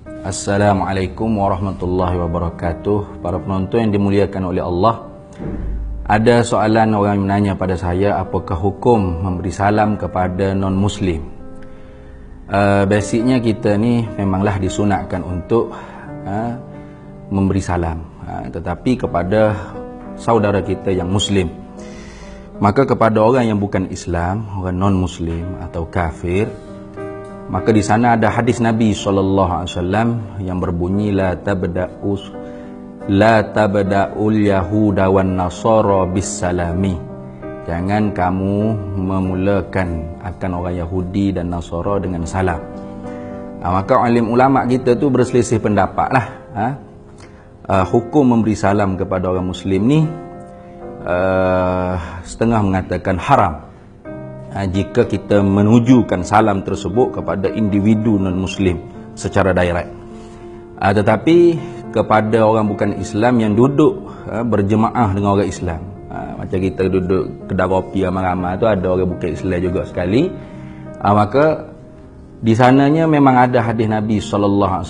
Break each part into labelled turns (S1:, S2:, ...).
S1: Assalamualaikum warahmatullahi wabarakatuh. Para penonton yang dimuliakan oleh Allah, ada soalan orang yang menanya pada saya, apakah hukum memberi salam kepada non-Muslim? Basicnya kita ni memanglah disunatkan untuk memberi salam, tetapi kepada saudara kita yang Muslim. Maka kepada orang yang bukan Islam, orang non-Muslim atau kafir, maka di sana ada hadis Nabi SAW yang berbunyi la tabda'ul yahuda wan nasara bis salami. Jangan kamu memulakan akan orang Yahudi dan Nasara dengan salam. Maka alim ulama kita tu berselisih pendapat lah. Hukum memberi salam kepada orang Muslim ni, setengah mengatakan haram jika kita menujukan salam tersebut kepada individu non-Muslim secara direct. Tetapi kepada orang bukan Islam yang duduk berjemaah dengan orang Islam, macam kita duduk kedai kopi ramai-ramai tu ada orang bukan Islam juga sekali, maka di sananya memang ada hadis Nabi SAW.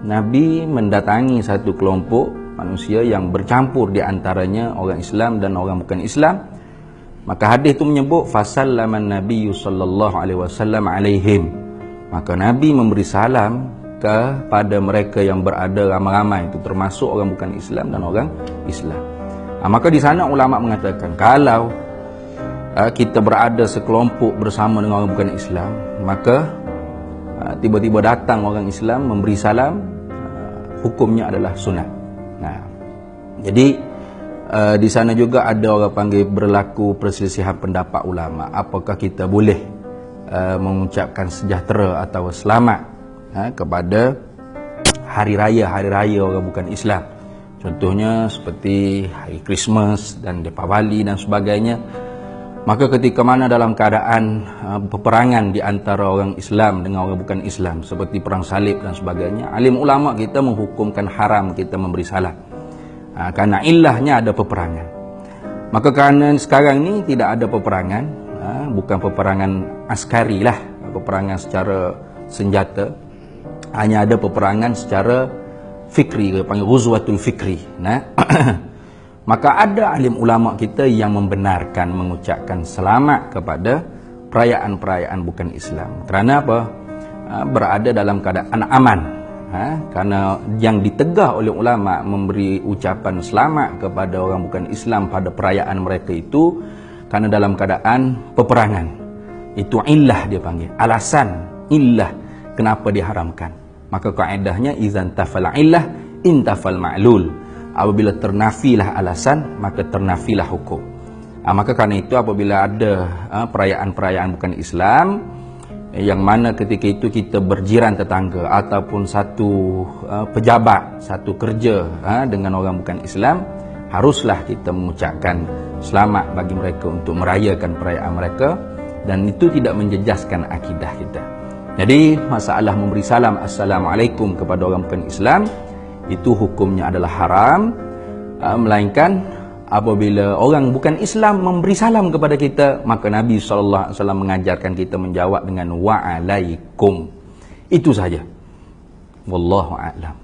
S1: Nabi mendatangi satu kelompok manusia yang bercampur di antaranya orang Islam dan orang bukan Islam. Maka hadis itu menyebut fasallaman Nabi sallallahu alaihi wasallam alaihim. Maka Nabi memberi salam kepada mereka yang berada ramai-ramai, itu termasuk orang bukan Islam dan orang Islam. Maka di sana ulama mengatakan kalau kita berada sekelompok bersama dengan orang bukan Islam, maka tiba-tiba datang orang Islam memberi salam, hukumnya adalah sunat. Jadi di sana juga ada orang panggil berlaku perselisihan pendapat ulama, apakah kita boleh mengucapkan sejahtera atau selamat kepada hari raya orang bukan Islam. Contohnya seperti hari Christmas dan Deepavali dan sebagainya. Maka ketika mana dalam keadaan peperangan di antara orang Islam dengan orang bukan Islam, seperti perang salib dan sebagainya, alim ulama kita menghukumkan haram kita memberi salam. Karena ilahnya ada peperangan. Maka kerana sekarang ni tidak ada peperangan, bukan peperangan askari lah, peperangan secara senjata, hanya ada peperangan secara fikri, kita panggil ghuzwatul fikri. Maka ada alim ulama kita yang membenarkan mengucapkan selamat kepada perayaan-perayaan bukan Islam. Kerana apa? Berada dalam keadaan aman. Karena yang ditegah oleh ulama memberi ucapan selamat kepada orang bukan Islam pada perayaan mereka itu karena dalam keadaan peperangan. Itu illah dia panggil, alasan illah kenapa diharamkan. Maka kaedahnya izan tafal illah intafal ma'lul. Apabila ternafilah alasan, maka ternafilah hukum. Maka karena itu apabila ada perayaan-perayaan bukan Islam, yang mana ketika itu kita berjiran tetangga ataupun satu pejabat, satu kerja dengan orang bukan Islam, haruslah kita mengucapkan selamat bagi mereka untuk merayakan perayaan mereka, dan itu tidak menjejaskan akidah kita. Jadi masalah memberi salam assalamualaikum kepada orang bukan Islam itu hukumnya adalah haram, melainkan apabila orang bukan Islam memberi salam kepada kita, maka Nabi SAW mengajarkan kita menjawab dengan wa'alaikum. Itu saja. Wallahu a'lam.